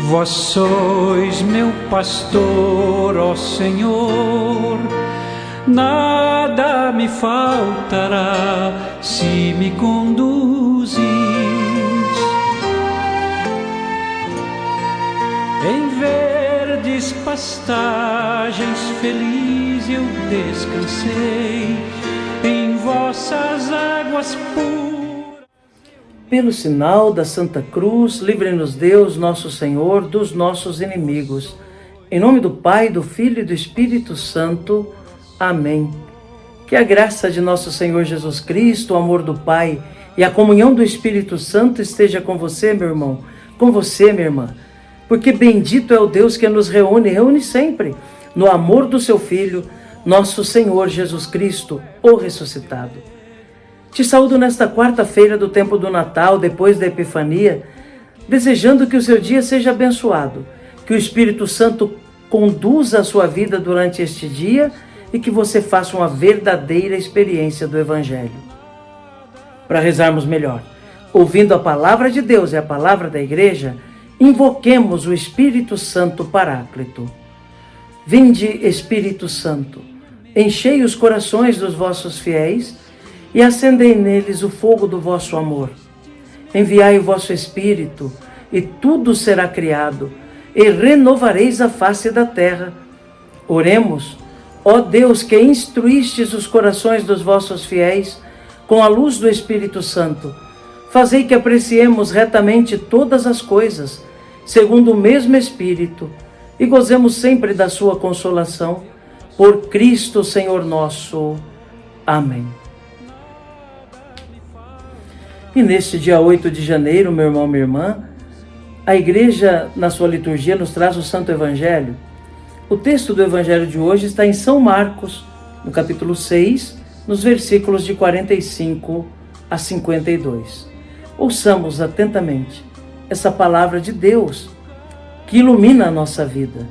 Vós sois meu pastor, ó Senhor, nada me faltará se me conduzis. Em verdes pastagens feliz eu descansei, em vossas águas puras. Pelo sinal da Santa Cruz, livre-nos Deus, nosso Senhor, dos nossos inimigos. Em nome do Pai, do Filho e do Espírito Santo. Amém. Que a graça de nosso Senhor Jesus Cristo, o amor do Pai e a comunhão do Espírito Santo esteja com você, meu irmão, com você, minha irmã. Porque bendito é o Deus que nos reúne sempre, no amor do seu Filho, nosso Senhor Jesus Cristo, o ressuscitado. Te saúdo nesta quarta-feira do tempo do Natal, depois da Epifania, desejando que o seu dia seja abençoado, que o Espírito Santo conduza a sua vida durante este dia e que você faça uma verdadeira experiência do Evangelho. Para rezarmos melhor, ouvindo a palavra de Deus e a palavra da Igreja, invoquemos o Espírito Santo Paráclito. Vinde, Espírito Santo, enchei os corações dos vossos fiéis e acendei neles o fogo do vosso amor. Enviai o vosso Espírito, e tudo será criado, e renovareis a face da terra. Oremos, ó Deus, que instruístes os corações dos vossos fiéis com a luz do Espírito Santo. Fazei que apreciemos retamente todas as coisas, segundo o mesmo Espírito, e gozemos sempre da sua consolação. Por Cristo, Senhor nosso. Amém. E neste dia 8 de janeiro, meu irmão, minha irmã, a Igreja, na sua liturgia, nos traz o Santo Evangelho. O texto do Evangelho de hoje está em São Marcos, no capítulo 6, nos versículos de 45 a 52. Ouçamos atentamente essa palavra de Deus que ilumina a nossa vida.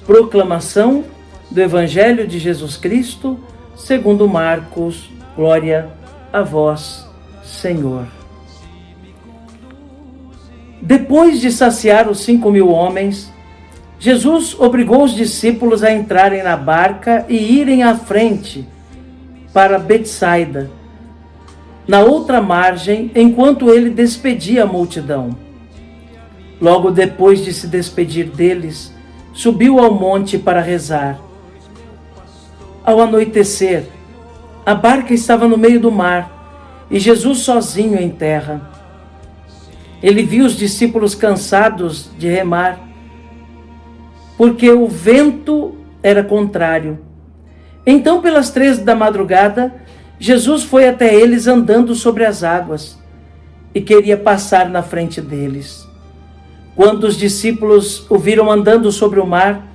Proclamação do Evangelho de Jesus Cristo, segundo Marcos. Glória a vós, Senhor. Depois de saciar os 5.000 homens, Jesus obrigou os discípulos a entrarem na barca e irem à frente para Betsaida, na outra margem, enquanto ele despedia a multidão. Logo depois de se despedir deles, subiu ao monte para rezar. Ao anoitecer, a barca estava no meio do mar e Jesus sozinho em terra. Ele viu os discípulos cansados de remar, porque o vento era contrário. Então, pelas 3 da madrugada, Jesus foi até eles andando sobre as águas e queria passar na frente deles. Quando os discípulos o viram andando sobre o mar,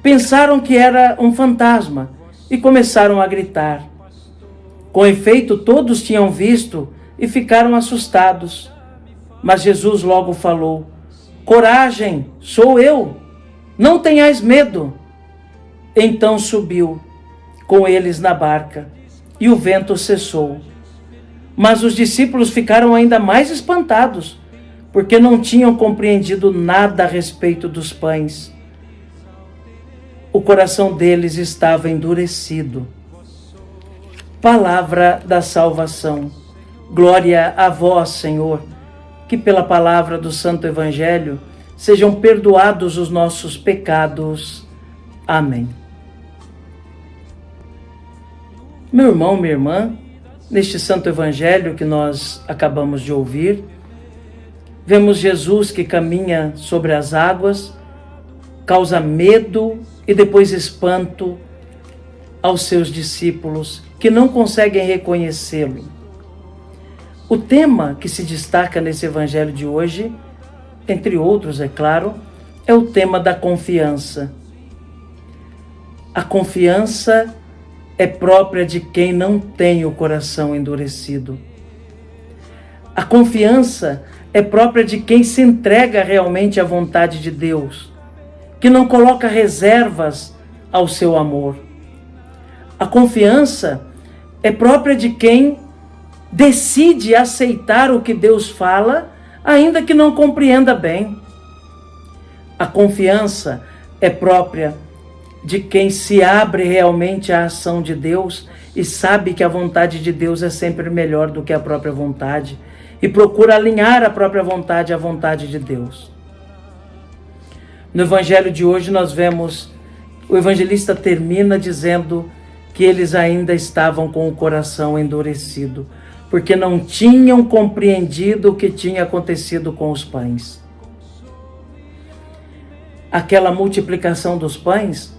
pensaram que era um fantasma e começaram a gritar. Com efeito, todos tinham visto e ficaram assustados. Mas Jesus logo falou: coragem, sou eu, não tenhais medo. Então subiu com eles na barca e o vento cessou. Mas os discípulos ficaram ainda mais espantados, porque não tinham compreendido nada a respeito dos pães. O coração deles estava endurecido. Palavra da salvação. Glória a vós, Senhor, que pela palavra do Santo Evangelho sejam perdoados os nossos pecados. Amém. Meu irmão, minha irmã, neste Santo Evangelho que nós acabamos de ouvir, vemos Jesus que caminha sobre as águas, causa medo e depois espanto aos seus discípulos, que não conseguem reconhecê-lo. O tema que se destaca nesse Evangelho de hoje, entre outros, é claro, é o tema da confiança. A confiança é própria de quem não tem o coração endurecido. A confiança é própria de quem se entrega realmente à vontade de Deus, que não coloca reservas ao seu amor. A confiança é própria de quem decide aceitar o que Deus fala, ainda que não compreenda bem. A confiança é própria de quem se abre realmente à ação de Deus e sabe que a vontade de Deus é sempre melhor do que a própria vontade e procura alinhar a própria vontade à vontade de Deus. No evangelho de hoje nós vemos, o evangelista termina dizendo que eles ainda estavam com o coração endurecido, porque não tinham compreendido o que tinha acontecido com os pães. Aquela multiplicação dos pães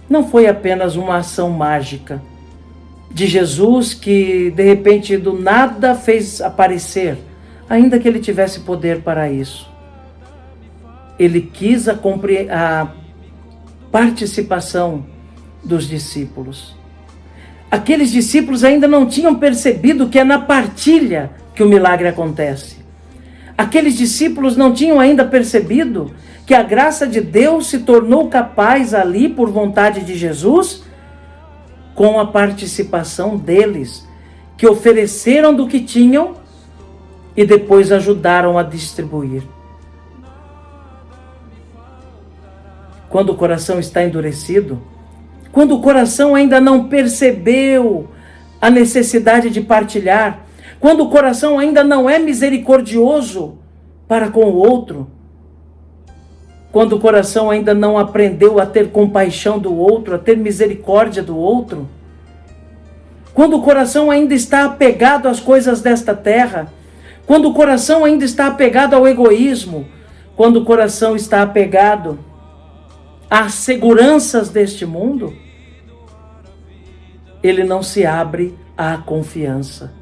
não foi apenas uma ação mágica de Jesus que de repente do nada fez aparecer, ainda que ele tivesse poder para isso. Ele quis a participação dos discípulos. Aqueles discípulos ainda não tinham percebido que é na partilha que o milagre acontece. Aqueles discípulos não tinham ainda percebido que a graça de Deus se tornou capaz ali por vontade de Jesus, com a participação deles, que ofereceram do que tinham e depois ajudaram a distribuir. Quando o coração está endurecido, quando o coração ainda não percebeu a necessidade de partilhar, quando o coração ainda não é misericordioso para com o outro, quando o coração ainda não aprendeu a ter compaixão do outro, a ter misericórdia do outro, quando o coração ainda está apegado às coisas desta terra, quando o coração ainda está apegado ao egoísmo, quando o coração está apegado às seguranças deste mundo, ele não se abre à confiança.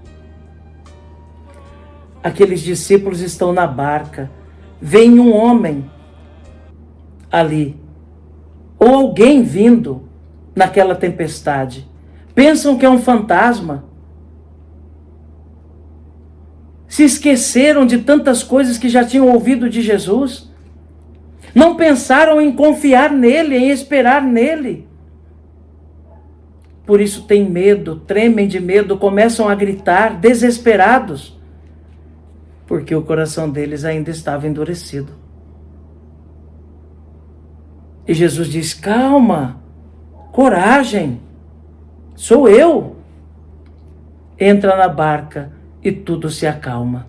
Aqueles discípulos estão na barca, vem um homem ali, ou alguém vindo naquela tempestade. Pensam que é um fantasma. Se esqueceram de tantas coisas que já tinham ouvido de Jesus. Não pensaram em confiar nele, em esperar nele. Por isso têm medo, tremem de medo, começam a gritar, desesperados, porque o coração deles ainda estava endurecido. E Jesus diz: calma, coragem, sou eu. Entra na barca e tudo se acalma.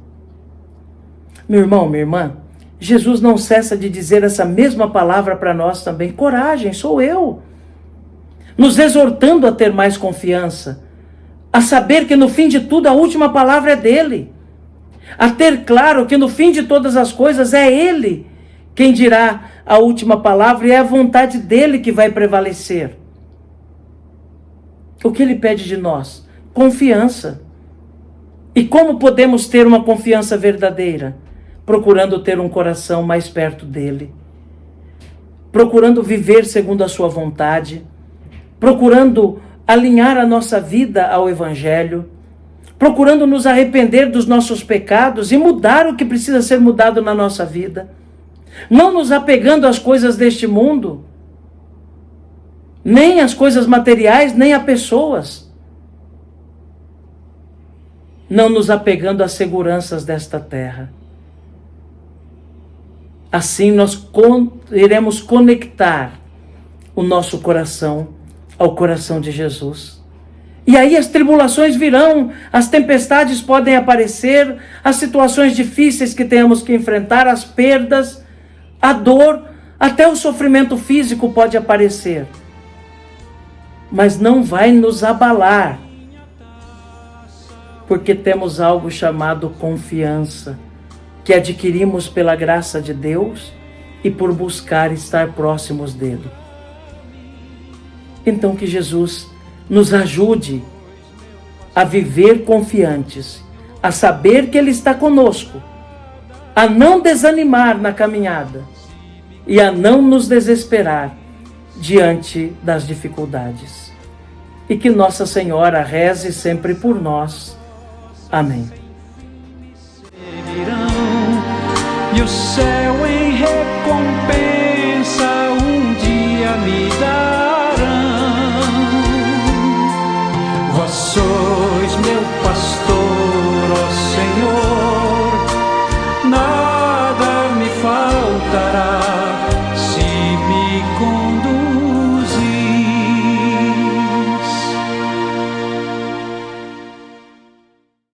Meu irmão, minha irmã, Jesus não cessa de dizer essa mesma palavra para nós também. Coragem, sou eu. Nos exortando a ter mais confiança, a saber que no fim de tudo a última palavra é dele, a ter claro que no fim de todas as coisas é ele quem dirá a última palavra e é a vontade dele que vai prevalecer. O que ele pede de nós? Confiança. E como podemos ter uma confiança verdadeira? Procurando ter um coração mais perto dele, procurando viver segundo a sua vontade, procurando alinhar a nossa vida ao Evangelho, procurando nos arrepender dos nossos pecados e mudar o que precisa ser mudado na nossa vida, não nos apegando às coisas deste mundo, nem às coisas materiais, nem a pessoas, não nos apegando às seguranças desta terra. Assim nós iremos conectar o nosso coração ao coração de Jesus. E aí as tribulações virão, as tempestades podem aparecer, as situações difíceis que tenhamos que enfrentar, as perdas, a dor, até o sofrimento físico pode aparecer. Mas não vai nos abalar, porque temos algo chamado confiança, que adquirimos pela graça de Deus e por buscar estar próximos dele. Então que Jesus nos ajude a viver confiantes, a saber que ele está conosco, a não desanimar na caminhada e a não nos desesperar diante das dificuldades. E que Nossa Senhora reze sempre por nós. Amém. E o céu em recompensa